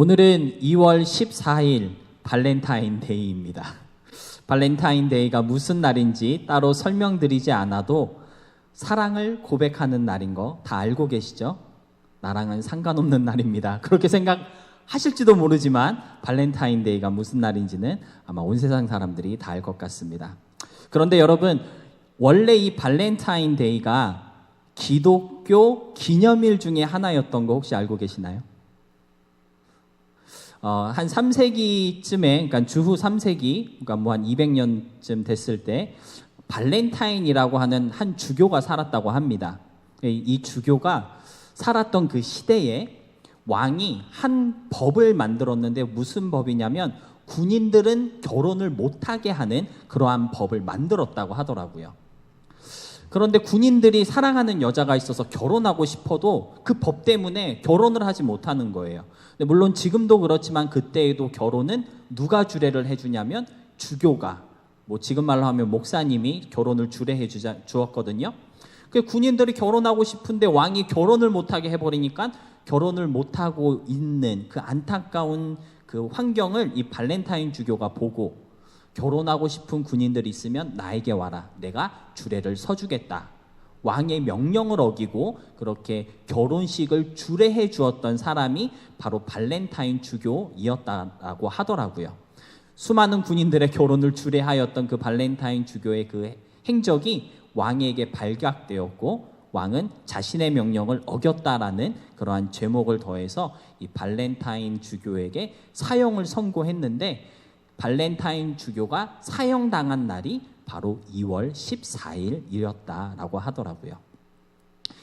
오늘은 2월 14일 발렌타인데이입니다. 발렌타인데이가 무슨 날인지 따로 설명드리지 않아도 사랑을 고백하는 날인 거 다 알고 계시죠? 나랑은 상관없는 날입니다. 그렇게 생각하실지도 모르지만 발렌타인데이가 무슨 날인지는 아마 온 세상 사람들이 다 알 것 같습니다. 그런데 여러분, 원래 이 발렌타인데이가 기독교 기념일 중에 하나였던 거 혹시 알고 계시나요? 한 3세기쯤에, 그러니까 주후 3세기, 그러니까 뭐 한 200년쯤 됐을 때 발렌타인이라고 하는 한 주교가 살았다고 합니다. 이 주교가 살았던 그 시대에 왕이 한 법을 만들었는데 무슨 법이냐면 군인들은 결혼을 못하게 하는 그러한 법을 만들었다고 하더라고요. 그런데 군인들이 사랑하는 여자가 있어서 결혼하고 싶어도 그 법 때문에 결혼을 하지 못하는 거예요. 물론 지금도 그렇지만 그때에도 결혼은 누가 주례를 해주냐면 주교가, 뭐 지금 말로 하면 목사님이 결혼을 주례해 주었거든요. 그 군인들이 결혼하고 싶은데 왕이 결혼을 못하게 해버리니까 결혼을 못하고 있는 그 안타까운 그 환경을 이 발렌타인 주교가 보고, 결혼하고 싶은 군인들이 있으면 나에게 와라, 내가 주례를 서주겠다. 왕의 명령을 어기고 그렇게 결혼식을 주례해 주었던 사람이 바로 발렌타인 주교이었다고 하더라고요. 수많은 군인들의 결혼을 주례하였던 그 발렌타인 주교의 그 행적이 왕에게 발각되었고, 왕은 자신의 명령을 어겼다라는 그러한 죄목을 더해서 이 발렌타인 주교에게 사형을 선고했는데, 발렌타인 주교가 사형당한 날이 바로 2월 14일이었다라고 하더라고요.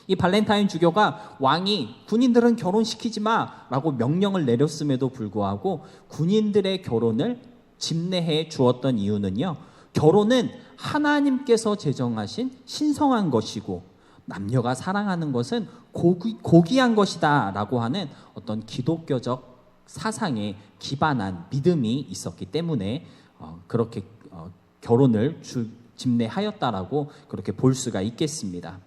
이 발렌타인 주교가 왕이 군인들은 결혼시키지 마라고 명령을 내렸음에도 불구하고 군인들의 결혼을 집례해 주었던 이유는요, 결혼은 하나님께서 제정하신 신성한 것이고 남녀가 사랑하는 것은 고귀한 것이다 라고 하는 어떤 기독교적 사상에 기반한 믿음이 있었기 때문에 그렇게 결혼을 집례하였다라고 그렇게 볼 수가 있겠습니다.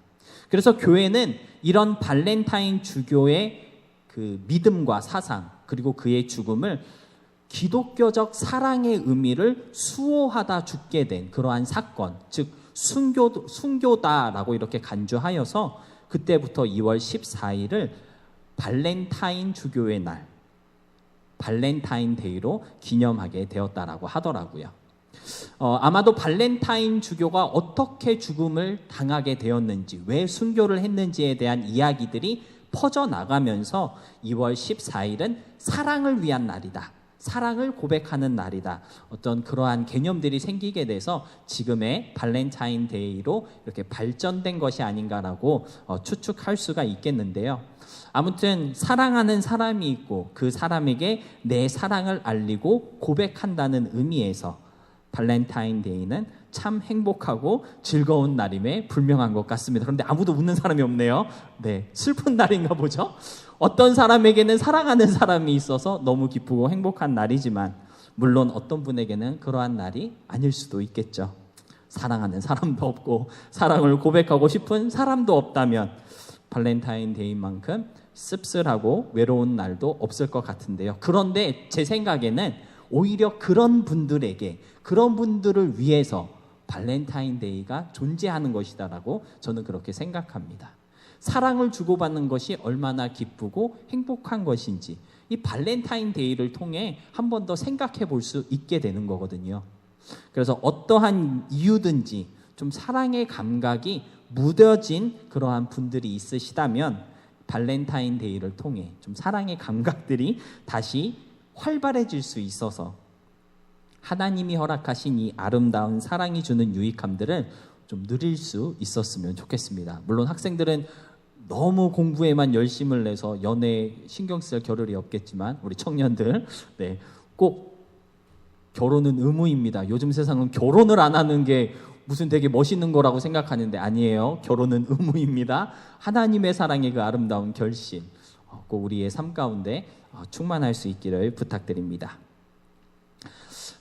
그래서 교회는 이런 발렌타인 주교의 그 믿음과 사상, 그리고 그의 죽음을 기독교적 사랑의 의미를 수호하다 죽게 된 그러한 사건, 즉 순교다라고 이렇게 간주하여서 그때부터 2월 14일을 발렌타인 주교의 날, 발렌타인데이로 기념하게 되었다라고 하더라고요. 아마도 발렌타인 주교가 어떻게 죽음을 당하게 되었는지, 왜 순교를 했는지에 대한 이야기들이 퍼져나가면서 2월 14일은 사랑을 위한 날이다, 사랑을 고백하는 날이다, 어떤 그러한 개념들이 생기게 돼서 지금의 발렌타인데이로 이렇게 발전된 것이 아닌가라고 추측할 수가 있겠는데요. 아무튼 사랑하는 사람이 있고 그 사람에게 내 사랑을 알리고 고백한다는 의미에서 발렌타인데이는 참 행복하고 즐거운 날임에 분명한 것 같습니다. 그런데 아무도 웃는 사람이 없네요. 네, 슬픈 날인가 보죠. 어떤 사람에게는 사랑하는 사람이 있어서 너무 기쁘고 행복한 날이지만, 물론 어떤 분에게는 그러한 날이 아닐 수도 있겠죠. 사랑하는 사람도 없고 사랑을 고백하고 싶은 사람도 없다면 발렌타인데이만큼 씁쓸하고 외로운 날도 없을 것 같은데요. 그런데 제 생각에는 오히려 그런 분들에게, 그런 분들을 위해서 발렌타인데이가 존재하는 것이다라고 저는 그렇게 생각합니다. 사랑을 주고받는 것이 얼마나 기쁘고 행복한 것인지 이 발렌타인데이를 통해 한 번 더 생각해 볼 수 있게 되는 거거든요. 그래서 어떠한 이유든지 좀 사랑의 감각이 무뎌진 그러한 분들이 있으시다면 발렌타인데이를 통해 좀 사랑의 감각들이 다시 활발해질 수 있어서 하나님이 허락하신 이 아름다운 사랑이 주는 유익함들을 좀 누릴 수 있었으면 좋겠습니다. 물론 학생들은 너무 공부에만 열심을 내서 연애에 신경 쓸 겨를이 없겠지만, 우리 청년들, 네, 꼭 결혼은 의무입니다. 요즘 세상은 결혼을 안 하는 게 무슨 되게 멋있는 거라고 생각하는데 아니에요. 결혼은 의무입니다. 하나님의 사랑의 그 아름다운 결심 꼭 우리의 삶 가운데 충만할 수 있기를 부탁드립니다.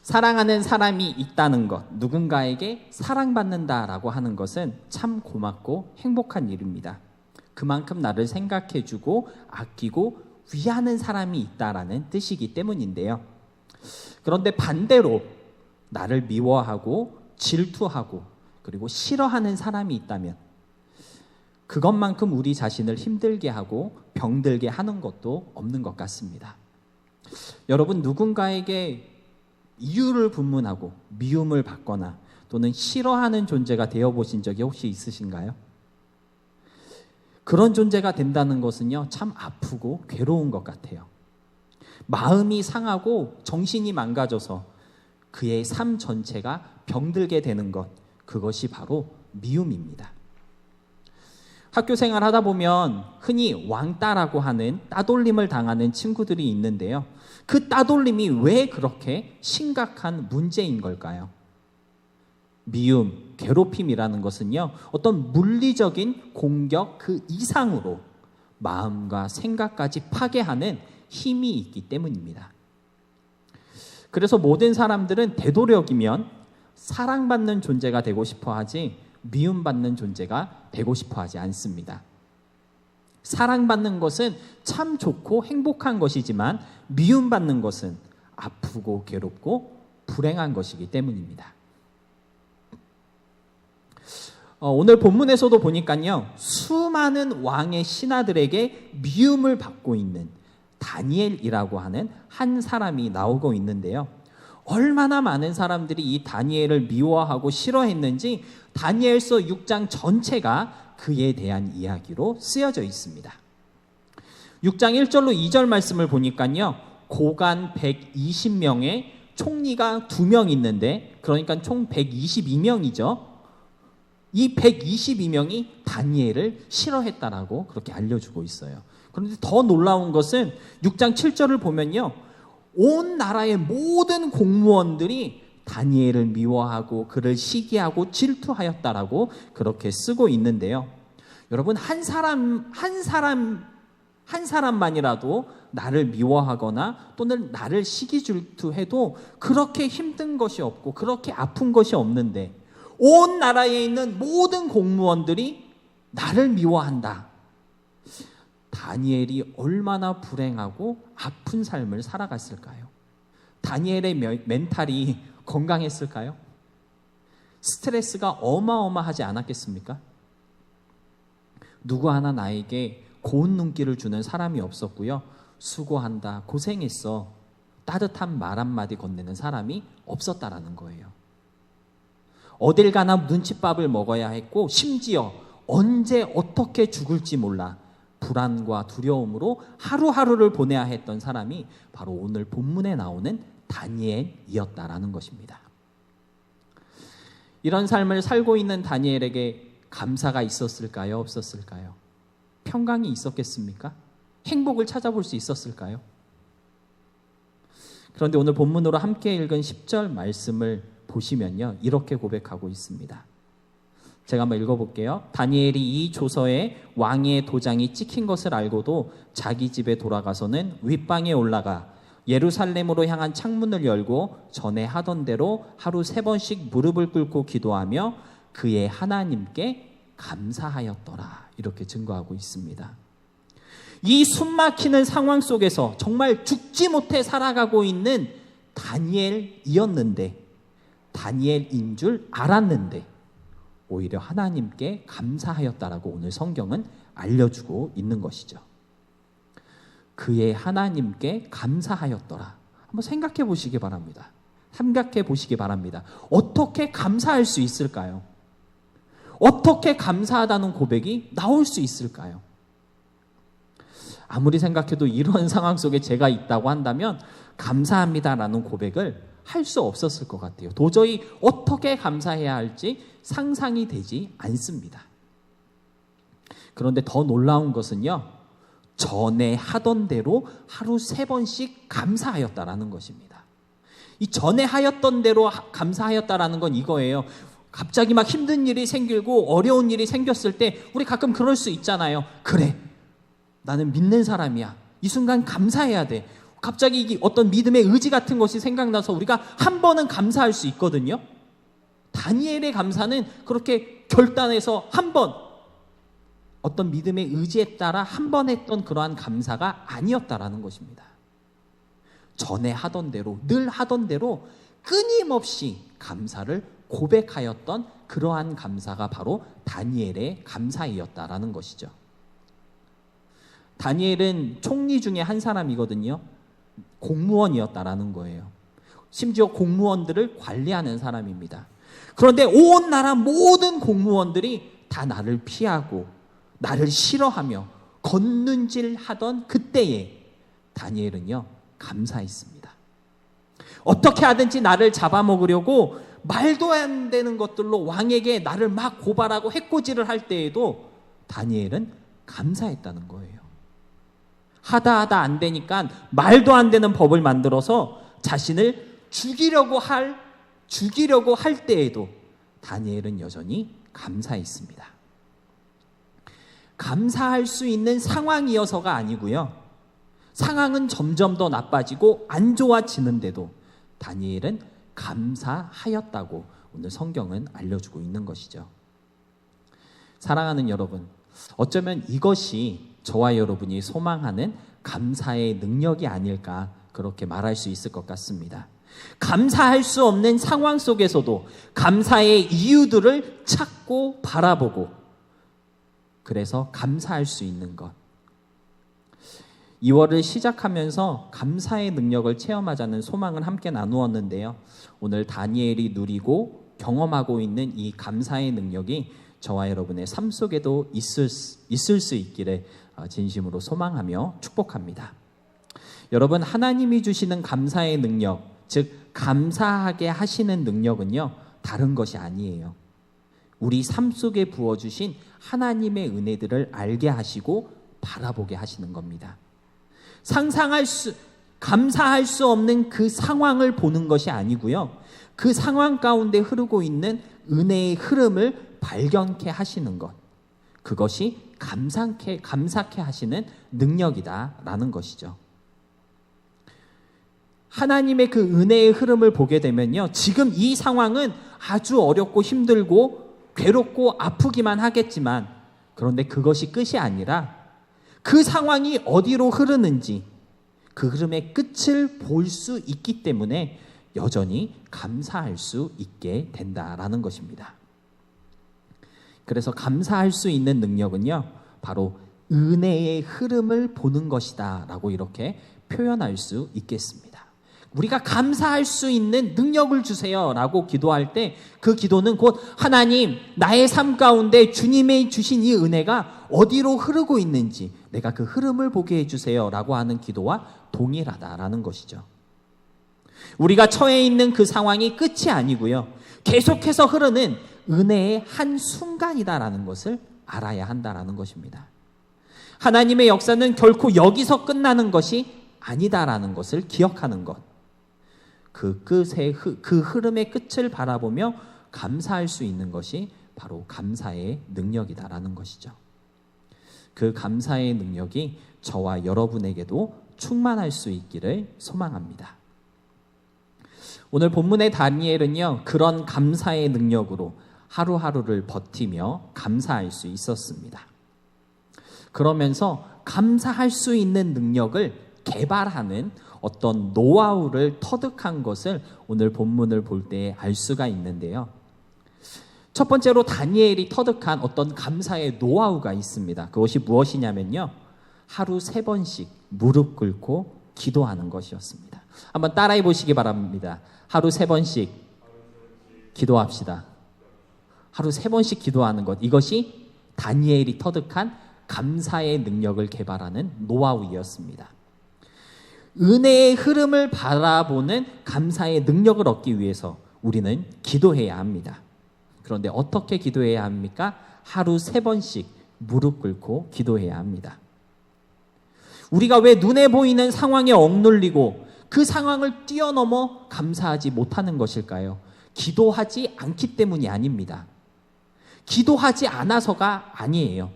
사랑하는 사람이 있다는 것, 누군가에게 사랑받는다라고 하는 것은 참 고맙고 행복한 일입니다. 그만큼 나를 생각해주고 아끼고 위하는 사람이 있다라는 뜻이기 때문인데요. 그런데 반대로 나를 미워하고 질투하고 그리고 싫어하는 사람이 있다면 그것만큼 우리 자신을 힘들게 하고 병들게 하는 것도 없는 것 같습니다. 여러분, 누군가에게 이유를 분문하고 미움을 받거나 또는 싫어하는 존재가 되어보신 적이 혹시 있으신가요? 그런 존재가 된다는 것은요, 참 아프고 괴로운 것 같아요. 마음이 상하고 정신이 망가져서 그의 삶 전체가 병들게 되는 것, 그것이 바로 미움입니다. 학교 생활하다 보면 흔히 왕따라고 하는 따돌림을 당하는 친구들이 있는데요. 그 따돌림이 왜 그렇게 심각한 문제인 걸까요? 미움, 괴롭힘이라는 것은요, 어떤 물리적인 공격 그 이상으로 마음과 생각까지 파괴하는 힘이 있기 때문입니다. 그래서 모든 사람들은 되도록이면 사랑받는 존재가 되고 싶어 하지 미움받는 존재가 되고 싶어 하지 않습니다. 사랑받는 것은 참 좋고 행복한 것이지만 미움받는 것은 아프고 괴롭고 불행한 것이기 때문입니다. 오늘 본문에서도 보니까요, 수많은 왕의 신하들에게 미움을 받고 있는 다니엘이라고 하는 한 사람이 나오고 있는데요. 얼마나 많은 사람들이 이 다니엘을 미워하고 싫어했는지 다니엘서 6장 전체가 그에 대한 이야기로 쓰여져 있습니다. 6장 1절로 2절 말씀을 보니까요, 고관 120명의 총리가 2명 있는데, 그러니까 총 122명이죠. 이 122명이 다니엘을 싫어했다라고 그렇게 알려주고 있어요. 그런데 더 놀라운 것은 6장 7절을 보면요, 온 나라의 모든 공무원들이 다니엘을 미워하고 그를 시기하고 질투하였다라고 그렇게 쓰고 있는데요. 여러분, 한 사람만이라도 나를 미워하거나 또는 나를 시기 질투해도 그렇게 힘든 것이 없고 그렇게 아픈 것이 없는데, 온 나라에 있는 모든 공무원들이 나를 미워한다. 다니엘이 얼마나 불행하고 아픈 삶을 살아갔을까요? 다니엘의 멘탈이 건강했을까요? 스트레스가 어마어마하지 않았겠습니까? 누구 하나 나에게 고운 눈길을 주는 사람이 없었고요. 수고한다, 고생했어, 따뜻한 말 한마디 건네는 사람이 없었다라는 거예요. 어딜 가나 눈칫밥을 먹어야 했고, 심지어 언제 어떻게 죽을지 몰라 불안과 두려움으로 하루하루를 보내야 했던 사람이 바로 오늘 본문에 나오는 다니엘이었다라는 것입니다. 이런 삶을 살고 있는 다니엘에게 감사가 있었을까요? 없었을까요? 평강이 있었겠습니까? 행복을 찾아볼 수 있었을까요? 그런데 오늘 본문으로 함께 읽은 10절 말씀을 보시면요, 이렇게 고백하고 있습니다. 제가 한번 읽어볼게요. 다니엘이 이 조서에 왕의 도장이 찍힌 것을 알고도 자기 집에 돌아가서는 윗방에 올라가 예루살렘으로 향한 창문을 열고 전에 하던 대로 하루 3번씩 무릎을 꿇고 기도하며 그의 하나님께 감사하였더라. 이렇게 증거하고 있습니다. 이 숨막히는 상황 속에서 정말 죽지 못해 살아가고 있는 다니엘이었는데, 다니엘인 줄 알았는데 오히려 하나님께 감사하였다라고 오늘 성경은 알려주고 있는 것이죠. 그의 하나님께 감사하였더라. 한번 생각해 보시기 바랍니다. 생각해 보시기 바랍니다. 어떻게 감사할 수 있을까요? 어떻게 감사하다는 고백이 나올 수 있을까요? 아무리 생각해도 이런 상황 속에 제가 있다고 한다면 감사합니다라는 고백을 할 수 없었을 것 같아요. 도저히 어떻게 감사해야 할지 상상이 되지 않습니다. 그런데 더 놀라운 것은요, 전에 하던 대로 하루 3번씩 감사하였다라는 것입니다. 이 전에 하였던 대로 감사하였다라는 건 이거예요. 갑자기 막 힘든 일이 생기고 어려운 일이 생겼을 때 우리 가끔 그럴 수 있잖아요. 그래, 나는 믿는 사람이야. 이 순간 감사해야 돼. 갑자기 이게 어떤 믿음의 의지 같은 것이 생각나서 우리가 한 번은 감사할 수 있거든요. 다니엘의 감사는 그렇게 결단해서 한 번, 어떤 믿음의 의지에 따라 한 번 했던 그러한 감사가 아니었다라는 것입니다. 전에 하던 대로, 늘 하던 대로 끊임없이 감사를 고백하였던 그러한 감사가 바로 다니엘의 감사이었다라는 것이죠. 다니엘은 총리 중에 한 사람이거든요. 공무원이었다라는 거예요. 심지어 공무원들을 관리하는 사람입니다. 그런데 온 나라 모든 공무원들이 다 나를 피하고 나를 싫어하며 걷는질하던 그때에 다니엘은요, 감사했습니다. 어떻게 하든지 나를 잡아먹으려고 말도 안 되는 것들로 왕에게 나를 막 고발하고 해코지를 할 때에도 다니엘은 감사했다는 거예요. 하다 안 되니까 말도 안 되는 법을 만들어서 자신을 죽이려고 할 때에도 다니엘은 여전히 감사했습니다. 감사할 수 있는 상황이어서가 아니고요. 상황은 점점 더 나빠지고 안 좋아지는데도 다니엘은 감사하였다고 오늘 성경은 알려주고 있는 것이죠. 사랑하는 여러분, 어쩌면 이것이 저와 여러분이 소망하는 감사의 능력이 아닐까 그렇게 말할 수 있을 것 같습니다. 감사할 수 없는 상황 속에서도 감사의 이유들을 찾고 바라보고 그래서 감사할 수 있는 것. 2월을 시작하면서 감사의 능력을 체험하자는 소망을 함께 나누었는데요. 오늘 다니엘이 누리고 경험하고 있는 이 감사의 능력이 저와 여러분의 삶 속에도 있을 수 있기를 진심으로 소망하며 축복합니다. 여러분, 하나님이 주시는 감사의 능력, 즉 감사하게 하시는 능력은요, 다른 것이 아니에요. 우리 삶 속에 부어주신 하나님의 은혜들을 알게 하시고 바라보게 하시는 겁니다. 감사할 수 없는 그 상황을 보는 것이 아니고요. 그 상황 가운데 흐르고 있는 은혜의 흐름을 발견케 하시는 것. 그것이 감사케 하시는 능력이다라는 것이죠. 하나님의 그 은혜의 흐름을 보게 되면요. 지금 이 상황은 아주 어렵고 힘들고 괴롭고 아프기만 하겠지만 그런데 그것이 끝이 아니라 그 상황이 어디로 흐르는지 그 흐름의 끝을 볼 수 있기 때문에 여전히 감사할 수 있게 된다라는 것입니다. 그래서 감사할 수 있는 능력은요, 바로 은혜의 흐름을 보는 것이다 라고 이렇게 표현할 수 있겠습니다. 우리가 감사할 수 있는 능력을 주세요 라고 기도할 때 그 기도는 곧 하나님, 나의 삶 가운데 주님이 주신 이 은혜가 어디로 흐르고 있는지 내가 그 흐름을 보게 해주세요 라고 하는 기도와 동일하다라는 것이죠. 우리가 처해 있는 그 상황이 끝이 아니고요, 계속해서 흐르는 은혜의 한 순간이다라는 것을 알아야 한다라는 것입니다. 하나님의 역사는 결코 여기서 끝나는 것이 아니다라는 것을 기억하는 것. 그 흐름의 끝을 바라보며 감사할 수 있는 것이 바로 감사의 능력이다라는 것이죠. 그 감사의 능력이 저와 여러분에게도 충만할 수 있기를 소망합니다. 오늘 본문의 다니엘은요, 그런 감사의 능력으로 하루하루를 버티며 감사할 수 있었습니다. 그러면서 감사할 수 있는 능력을 개발하는 어떤 노하우를 터득한 것을 오늘 본문을 볼 때 알 수가 있는데요. 첫 번째로 다니엘이 터득한 어떤 감사의 노하우가 있습니다. 그것이 무엇이냐면요, 하루 3번씩 무릎 꿇고 기도하는 것이었습니다. 한번 따라해 보시기 바랍니다. 하루 3번씩 기도합시다. 하루 3번씩 기도하는 것, 이것이 다니엘이 터득한 감사의 능력을 개발하는 노하우였습니다. 은혜의 흐름을 바라보는 감사의 능력을 얻기 위해서 우리는 기도해야 합니다. 그런데 어떻게 기도해야 합니까? 하루 3번씩 무릎 꿇고 기도해야 합니다. 우리가 왜 눈에 보이는 상황에 억눌리고 그 상황을 뛰어넘어 감사하지 못하는 것일까요? 기도하지 않기 때문이 아닙니다. 기도하지 않아서가 아니에요.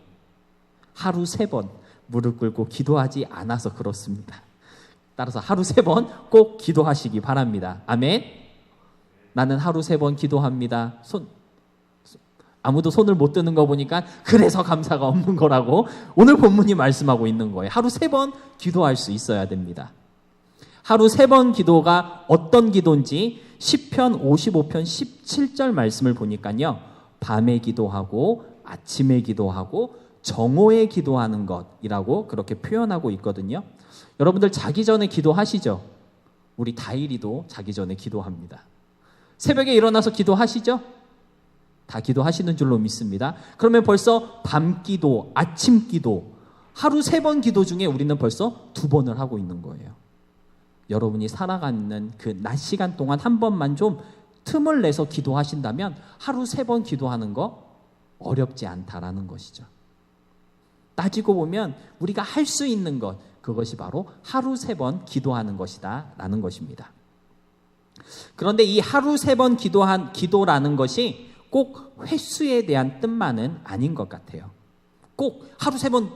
하루 3번 무릎 꿇고 기도하지 않아서 그렇습니다. 따라서 하루 3번 꼭 기도하시기 바랍니다. 아멘. 나는 하루 3번 기도합니다. 아무도 손을 못 드는 거 보니까 그래서 감사가 없는 거라고 오늘 본문이 말씀하고 있는 거예요. 하루 3번 기도할 수 있어야 됩니다. 하루 3번 기도가 어떤 기도인지 시편 55편 17절 말씀을 보니까요. 밤에 기도하고 아침에 기도하고 정오에 기도하는 것이라고 그렇게 표현하고 있거든요. 여러분들 자기 전에 기도하시죠? 우리 다일이도 자기 전에 기도합니다. 새벽에 일어나서 기도하시죠? 다 기도하시는 줄로 믿습니다. 그러면 벌써 밤 기도, 아침 기도, 하루 3번 기도 중에 우리는 벌써 2번을 하고 있는 거예요. 여러분이 살아가는 그 낮 시간 동안 한 번만 좀 틈을 내서 기도하신다면 하루 3번 기도하는 거 어렵지 않다라는 것이죠. 따지고 보면 우리가 할 수 있는 것, 그것이 바로 하루 3번 기도하는 것이다 라는 것입니다. 그런데 이 하루 3번 기도라는 것이 꼭 횟수에 대한 뜻만은 아닌 것 같아요. 꼭 하루 3번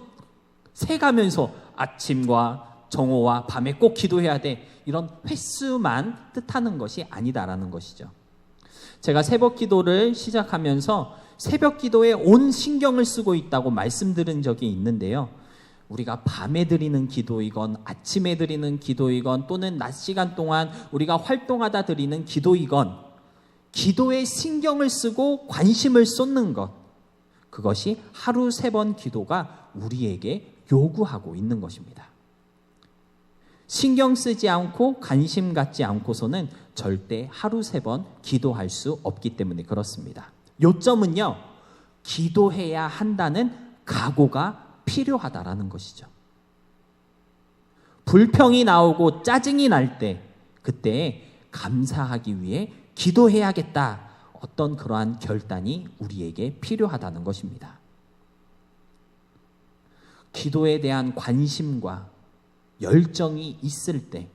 세가면서 아침과 정오와 밤에 꼭 기도해야 돼, 이런 횟수만 뜻하는 것이 아니다라는 것이죠. 제가 새벽 기도를 시작하면서 새벽 기도에 온 신경을 쓰고 있다고 말씀드린 적이 있는데요. 우리가 밤에 드리는 기도이건 아침에 드리는 기도이건 또는 낮 시간 동안 우리가 활동하다 드리는 기도이건 기도에 신경을 쓰고 관심을 쏟는 것, 그것이 하루 3번 기도가 우리에게 요구하고 있는 것입니다. 신경 쓰지 않고 관심 갖지 않고서는 절대 하루 3번 기도할 수 없기 때문에 그렇습니다. 요점은요, 기도해야 한다는 각오가 필요하다라는 것이죠. 불평이 나오고 짜증이 날 때, 그때 감사하기 위해 기도해야겠다, 어떤 그러한 결단이 우리에게 필요하다는 것입니다. 기도에 대한 관심과 열정이 있을 때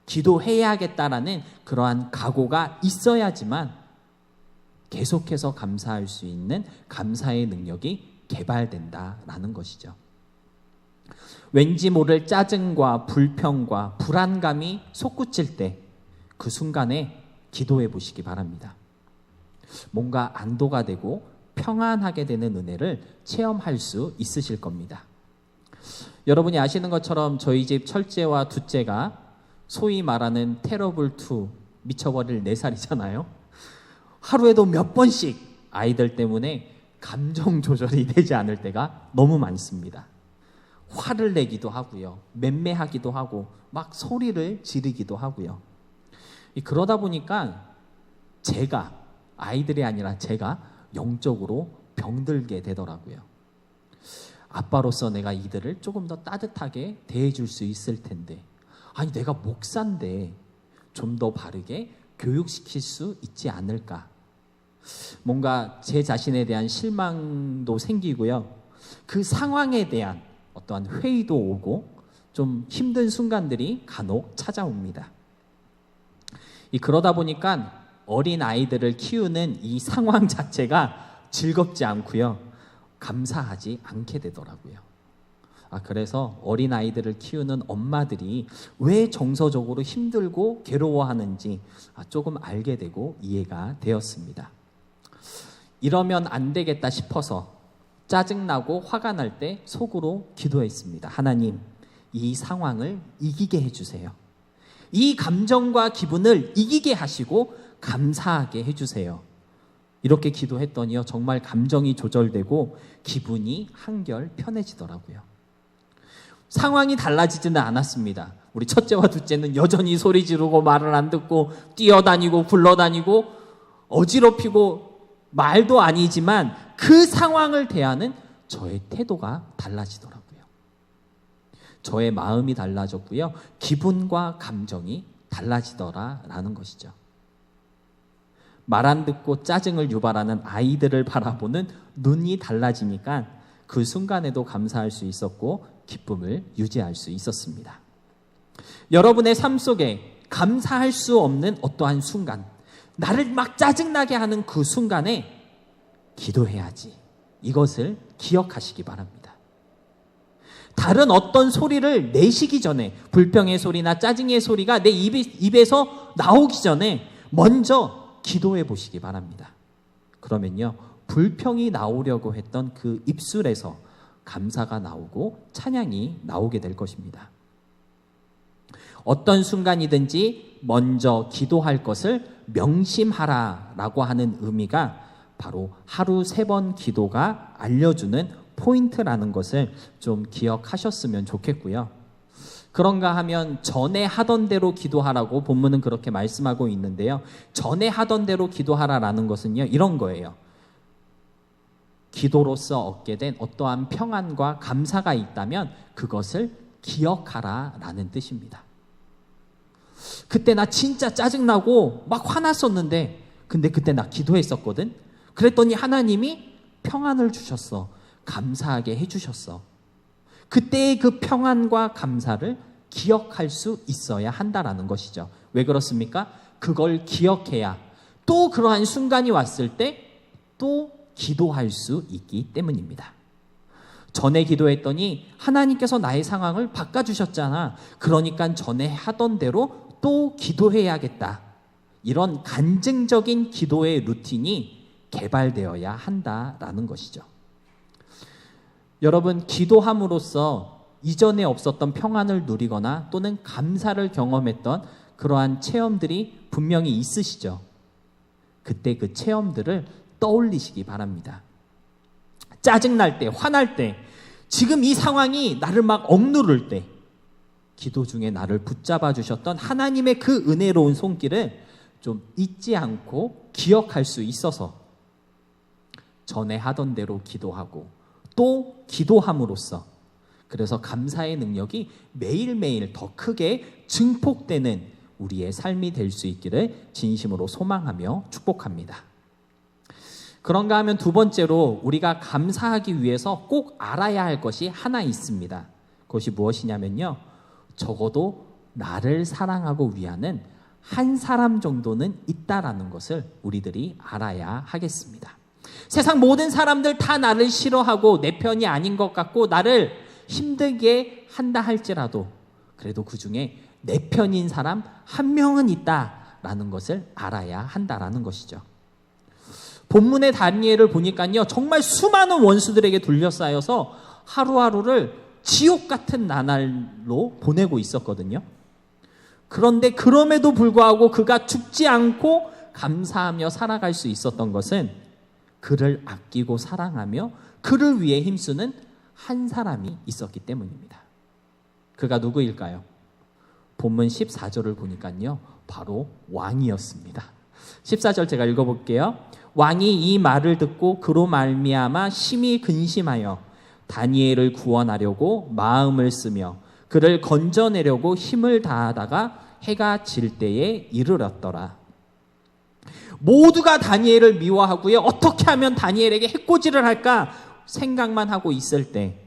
기도해야겠다라는 그러한 각오가 있어야지만 계속해서 감사할 수 있는 감사의 능력이 개발된다라는 것이죠. 왠지 모를 짜증과 불평과 불안감이 솟구칠 때 그 순간에 기도해 보시기 바랍니다. 뭔가 안도가 되고 평안하게 되는 은혜를 체험할 수 있으실 겁니다. 여러분이 아시는 것처럼 저희 집 첫째와 둘째가 소위 말하는 테러블2, 미쳐버릴 4살이잖아요. 하루에도 몇 번씩 아이들 때문에 감정 조절이 되지 않을 때가 너무 많습니다. 화를 내기도 하고요, 맴매하기도 하고 막 소리를 지르기도 하고요. 그러다 보니까 제가, 아이들이 아니라 제가 영적으로 병들게 되더라고요. 아빠로서 내가 이들을 조금 더 따뜻하게 대해줄 수 있을 텐데, 아니 내가 목사인데 좀 더 바르게 교육시킬 수 있지 않을까. 뭔가 제 자신에 대한 실망도 생기고요. 그 상황에 대한 어떠한 회의도 오고 좀 힘든 순간들이 간혹 찾아옵니다. 그러다 보니까 어린 아이들을 키우는 이 상황 자체가 즐겁지 않고요, 감사하지 않게 되더라고요. 그래서 어린 아이들을 키우는 엄마들이 왜 정서적으로 힘들고 괴로워하는지 조금 알게 되고 이해가 되었습니다. 이러면 안 되겠다 싶어서 짜증나고 화가 날 때 속으로 기도했습니다. 하나님, 이 상황을 이기게 해주세요. 이 감정과 기분을 이기게 하시고 감사하게 해주세요. 이렇게 기도했더니요, 정말 감정이 조절되고 기분이 한결 편해지더라고요. 상황이 달라지지는 않았습니다. 우리 첫째와 둘째는 여전히 소리 지르고 말을 안 듣고 뛰어다니고 굴러다니고 어지럽히고 말도 아니지만 그 상황을 대하는 저의 태도가 달라지더라고요. 저의 마음이 달라졌고요, 기분과 감정이 달라지더라라는 것이죠. 말 안 듣고 짜증을 유발하는 아이들을 바라보는 눈이 달라지니까 그 순간에도 감사할 수 있었고 기쁨을 유지할 수 있었습니다. 여러분의 삶 속에 감사할 수 없는 어떠한 순간, 나를 막 짜증나게 하는 그 순간에 기도해야지, 이것을 기억하시기 바랍니다. 다른 어떤 소리를 내시기 전에, 불평의 소리나 짜증의 소리가 내 입에서 나오기 전에 먼저 기도해 보시기 바랍니다. 그러면요, 불평이 나오려고 했던 그 입술에서 감사가 나오고 찬양이 나오게 될 것입니다. 어떤 순간이든지 먼저 기도할 것을 명심하라라고 하는 의미가 바로 하루 3번 기도가 알려주는 포인트라는 것을 좀 기억하셨으면 좋겠고요. 그런가 하면 전에 하던 대로 기도하라고 본문은 그렇게 말씀하고 있는데요. 전에 하던 대로 기도하라라는 것은요, 이런 거예요. 기도로서 얻게 된 어떠한 평안과 감사가 있다면 그것을 기억하라라는 뜻입니다. 그때 나 진짜 짜증나고 막 화났었는데 근데 그때 나 기도했었거든. 그랬더니 하나님이 평안을 주셨어. 감사하게 해주셨어. 그때의 그 평안과 감사를 기억할 수 있어야 한다라는 것이죠. 왜 그렇습니까? 그걸 기억해야 또 그러한 순간이 왔을 때 또 기도할 수 있기 때문입니다. 전에 기도했더니 하나님께서 나의 상황을 바꿔주셨잖아. 그러니까 전에 하던 대로 또 기도해야겠다. 이런 간증적인 기도의 루틴이 개발되어야 한다라는 것이죠. 여러분, 기도함으로써 이전에 없었던 평안을 누리거나 또는 감사를 경험했던 그러한 체험들이 분명히 있으시죠. 그때 그 체험들을 떠올리시기 바랍니다. 짜증날 때, 화날 때, 지금 이 상황이 나를 막 억누를 때 기도 중에 나를 붙잡아 주셨던 하나님의 그 은혜로운 손길을 좀 잊지 않고 기억할 수 있어서 전에 하던 대로 기도하고 또 기도함으로써 그래서 감사의 능력이 매일매일 더 크게 증폭되는 우리의 삶이 될 수 있기를 진심으로 소망하며 축복합니다. 그런가 하면 두 번째로 우리가 감사하기 위해서 꼭 알아야 할 것이 하나 있습니다. 그것이 무엇이냐면요, 적어도 나를 사랑하고 위하는 한 사람 정도는 있다라는 것을 우리들이 알아야 하겠습니다. 세상 모든 사람들 다 나를 싫어하고 내 편이 아닌 것 같고 나를 힘들게 한다 할지라도 그래도 그 중에 내 편인 사람 한 명은 있다라는 것을 알아야 한다라는 것이죠. 본문의 다니엘을 보니까요, 정말 수많은 원수들에게 둘러싸여서 하루하루를 지옥 같은 나날로 보내고 있었거든요. 그런데 그럼에도 불구하고 그가 죽지 않고 감사하며 살아갈 수 있었던 것은 그를 아끼고 사랑하며 그를 위해 힘쓰는 한 사람이 있었기 때문입니다. 그가 누구일까요? 본문 14절을 보니까요, 바로 왕이었습니다. 14절 제가 읽어볼게요. 왕이 이 말을 듣고 그로 말미암아 심히 근심하여 다니엘을 구원하려고 마음을 쓰며 그를 건져내려고 힘을 다하다가 해가 질 때에 이르렀더라. 모두가 다니엘을 미워하고요, 어떻게 하면 다니엘에게 해코지를 할까 생각만 하고 있을 때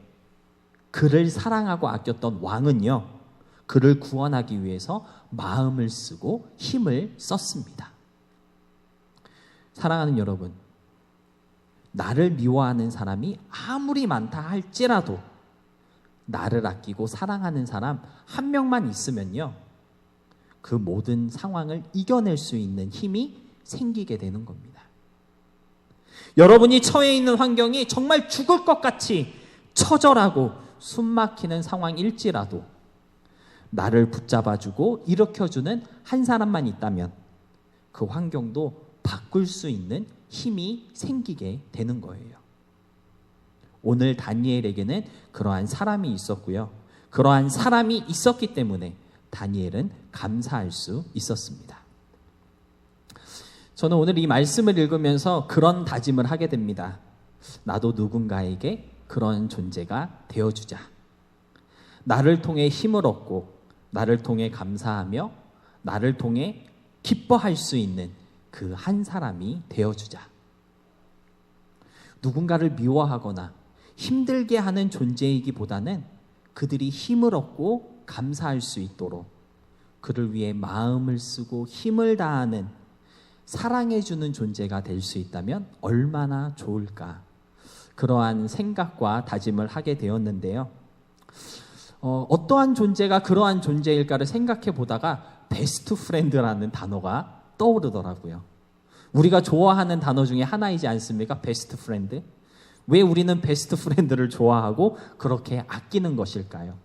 그를 사랑하고 아꼈던 왕은요, 그를 구원하기 위해서 마음을 쓰고 힘을 썼습니다. 사랑하는 여러분, 나를 미워하는 사람이 아무리 많다 할지라도 나를 아끼고 사랑하는 사람 한 명만 있으면요, 그 모든 상황을 이겨낼 수 있는 힘이 생기게 되는 겁니다. 여러분이 처해 있는 환경이 정말 죽을 것 같이 처절하고 숨막히는 상황일지라도 나를 붙잡아주고 일으켜주는 한 사람만 있다면 그 환경도 바꿀 수 있는 힘이 생기게 되는 거예요. 오늘 다니엘에게는 그러한 사람이 있었고요. 그러한 사람이 있었기 때문에 다니엘은 감사할 수 있었습니다. 저는 오늘 이 말씀을 읽으면서 그런 다짐을 하게 됩니다. 나도 누군가에게 그런 존재가 되어주자. 나를 통해 힘을 얻고 나를 통해 감사하며 나를 통해 기뻐할 수 있는 그 한 사람이 되어주자. 누군가를 미워하거나 힘들게 하는 존재이기보다는 그들이 힘을 얻고 감사할 수 있도록 그를 위해 마음을 쓰고 힘을 다하는 사랑해주는 존재가 될 수 있다면 얼마나 좋을까. 그러한 생각과 다짐을 하게 되었는데요. 어떠한 존재가 그러한 존재일까를 생각해 보다가 베스트 프렌드라는 단어가 떠오르더라고요. 우리가 좋아하는 단어 중에 하나이지 않습니까? 베스트 프렌드. 왜 우리는 베스트 프렌드를 좋아하고 그렇게 아끼는 것일까요?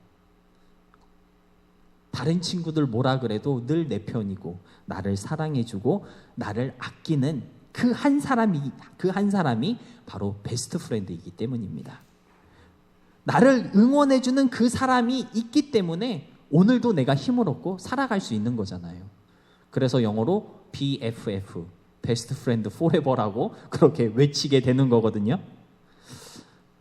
다른 친구들 뭐라 그래도 늘 내 편이고 나를 사랑해주고 나를 아끼는 그 한 사람이 바로 베스트 프렌드이기 때문입니다. 나를 응원해주는 그 사람이 있기 때문에 오늘도 내가 힘을 얻고 살아갈 수 있는 거잖아요. 그래서 영어로 BFF, Best Friend Forever라고 그렇게 외치게 되는 거거든요.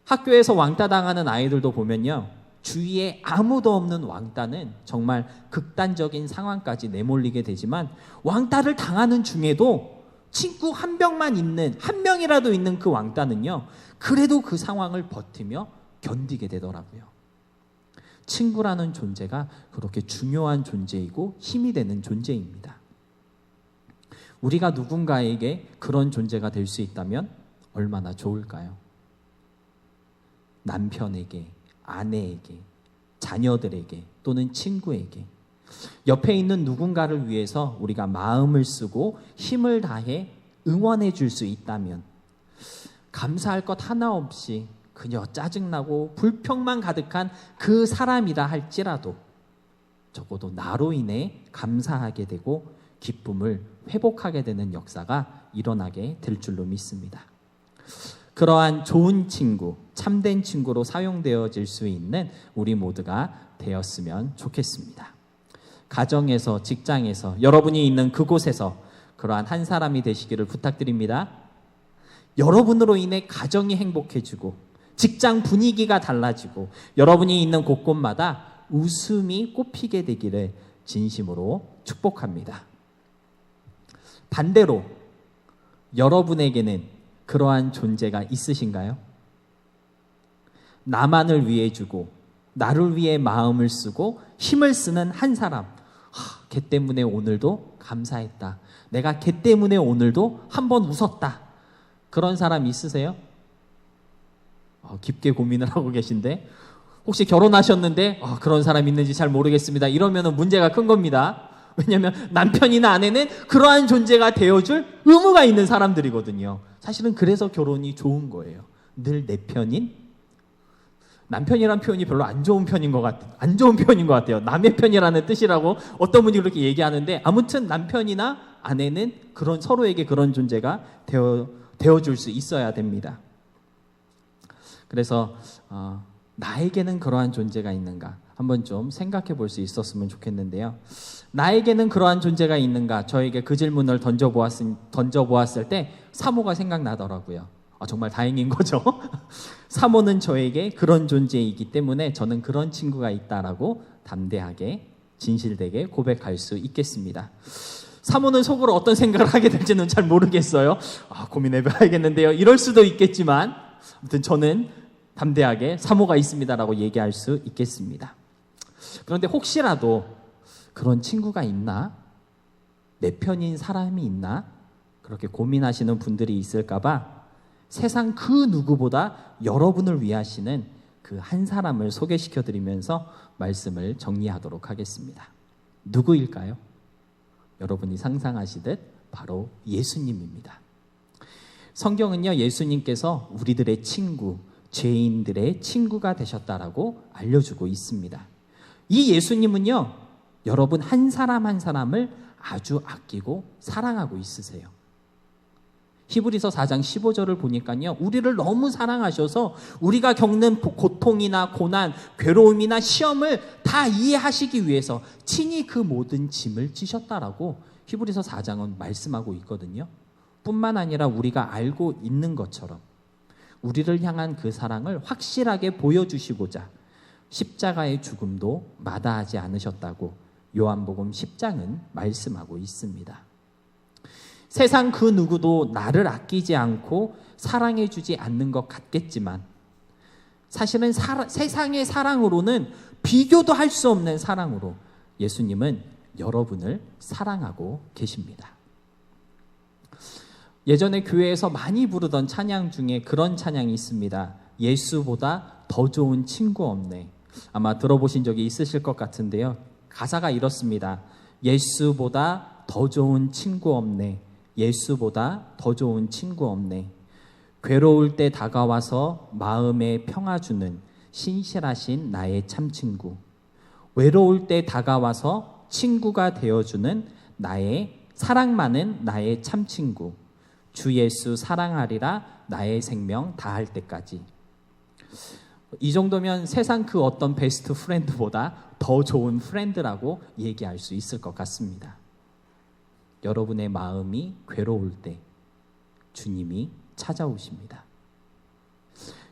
학교에서 왕따 당하는 아이들도 보면요, 주위에 아무도 없는 왕따는 정말 극단적인 상황까지 내몰리게 되지만, 왕따를 당하는 중에도 친구 한 명이라도 있는 그 왕따는요, 그래도 그 상황을 버티며 견디게 되더라고요. 친구라는 존재가 그렇게 중요한 존재이고 힘이 되는 존재입니다. 우리가 누군가에게 그런 존재가 될 수 있다면 얼마나 좋을까요? 남편에게, 아내에게, 자녀들에게 또는 친구에게, 옆에 있는 누군가를 위해서 우리가 마음을 쓰고 힘을 다해 응원해 줄 수 있다면, 감사할 것 하나 없이 그저 짜증나고 불평만 가득한 그 사람이라 할지라도 적어도 나로 인해 감사하게 되고 기쁨을 회복하게 되는 역사가 일어나게 될 줄로 믿습니다. 그러한 좋은 친구, 참된 친구로 사용되어질 수 있는 우리 모두가 되었으면 좋겠습니다. 가정에서, 직장에서, 여러분이 있는 그곳에서 그러한 한 사람이 되시기를 부탁드립니다. 여러분으로 인해 가정이 행복해지고 직장 분위기가 달라지고 여러분이 있는 곳곳마다 웃음이 꽃피게 되기를 진심으로 축복합니다. 반대로 여러분에게는 그러한 존재가 있으신가요? 나만을 위해 주고 나를 위해 마음을 쓰고 힘을 쓰는 한 사람, 걔 때문에 오늘도 감사했다, 내가 걔 때문에 오늘도 한번 웃었다, 그런 사람 있으세요? 깊게 고민을 하고 계신데, 혹시 결혼하셨는데 그런 사람 있는지 잘 모르겠습니다, 이러면 문제가 큰 겁니다. 왜냐하면 남편이나 아내는 그러한 존재가 되어줄 의무가 있는 사람들이거든요. 사실은 그래서 결혼이 좋은 거예요. 늘 내 편인, 남편이란 표현이 별로 안 좋은 편인 것 같아요. 남의 편이라는 뜻이라고 어떤 분이 그렇게 얘기하는데, 아무튼 남편이나 아내는 그런 서로에게 그런 존재가 되어줄 수 있어야 됩니다. 그래서 나에게는 그러한 존재가 있는가 한번 좀 생각해 볼 수 있었으면 좋겠는데요. 나에게는 그러한 존재가 있는가, 저에게 그 질문을 던져보았을 때 사모가 생각나더라고요. 정말 다행인 거죠. 사모는 저에게 그런 존재이기 때문에 저는 그런 친구가 있다라고 담대하게 진실되게 고백할 수 있겠습니다. 사모는 속으로 어떤 생각을 하게 될지는 잘 모르겠어요. 고민해봐야겠는데요, 이럴 수도 있겠지만, 아무튼 저는 담대하게 사모가 있습니다라고 얘기할 수 있겠습니다. 그런데 혹시라도 그런 친구가 있나? 내 편인 사람이 있나? 그렇게 고민하시는 분들이 있을까봐 세상 그 누구보다 여러분을 위하시는 그 한 사람을 소개시켜드리면서 말씀을 정리하도록 하겠습니다. 누구일까요? 여러분이 상상하시듯 바로 예수님입니다. 성경은요, 예수님께서 우리들의 친구, 죄인들의 친구가 되셨다라고 알려주고 있습니다. 이 예수님은요, 여러분 한 사람 한 사람을 아주 아끼고 사랑하고 있으세요. 히브리서 4장 15절을 보니까요, 우리를 너무 사랑하셔서 우리가 겪는 고통이나 고난, 괴로움이나 시험을 다 이해하시기 위해서 친히 그 모든 짐을 지셨다라고 히브리서 4장은 말씀하고 있거든요. 뿐만 아니라 우리가 알고 있는 것처럼 우리를 향한 그 사랑을 확실하게 보여주시고자 십자가의 죽음도 마다하지 않으셨다고 요한복음 10장은 말씀하고 있습니다. 세상 그 누구도 나를 아끼지 않고 사랑해주지 않는 것 같겠지만, 사실은 세상의 사랑으로는 비교도 할 수 없는 사랑으로 예수님은 여러분을 사랑하고 계십니다. 예전에 교회에서 많이 부르던 찬양 중에 그런 찬양이 있습니다. 예수보다 더 좋은 친구 없네. 아마 들어보신 적이 있으실 것 같은데요, 가사가 이렇습니다. 예수보다 더 좋은 친구 없네. 예수보다 더 좋은 친구 없네. 괴로울 때 다가와서 마음에 평화 주는 신실하신 나의 참 친구. 외로울 때 다가와서 친구가 되어주는 나의 사랑 많은 나의 참 친구. 주 예수 사랑하리라 나의 생명 다할 때까지. 이 정도면 세상 그 어떤 베스트 프렌드보다 더 좋은 프렌드라고 얘기할 수 있을 것 같습니다. 여러분의 마음이 괴로울 때 주님이 찾아오십니다.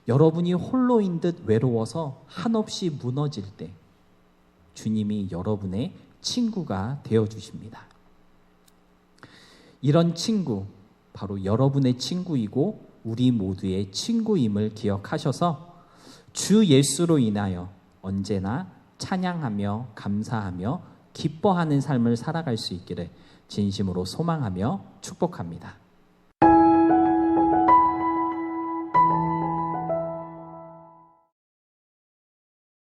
여러분이 홀로인 듯 외로워서 한없이 무너질 때 주님이 여러분의 친구가 되어주십니다. 이런 친구, 바로 여러분의 친구이고 우리 모두의 친구임을 기억하셔서 주 예수로 인하여 언제나 찬양하며 감사하며 기뻐하는 삶을 살아갈 수 있기를 진심으로 소망하며 축복합니다.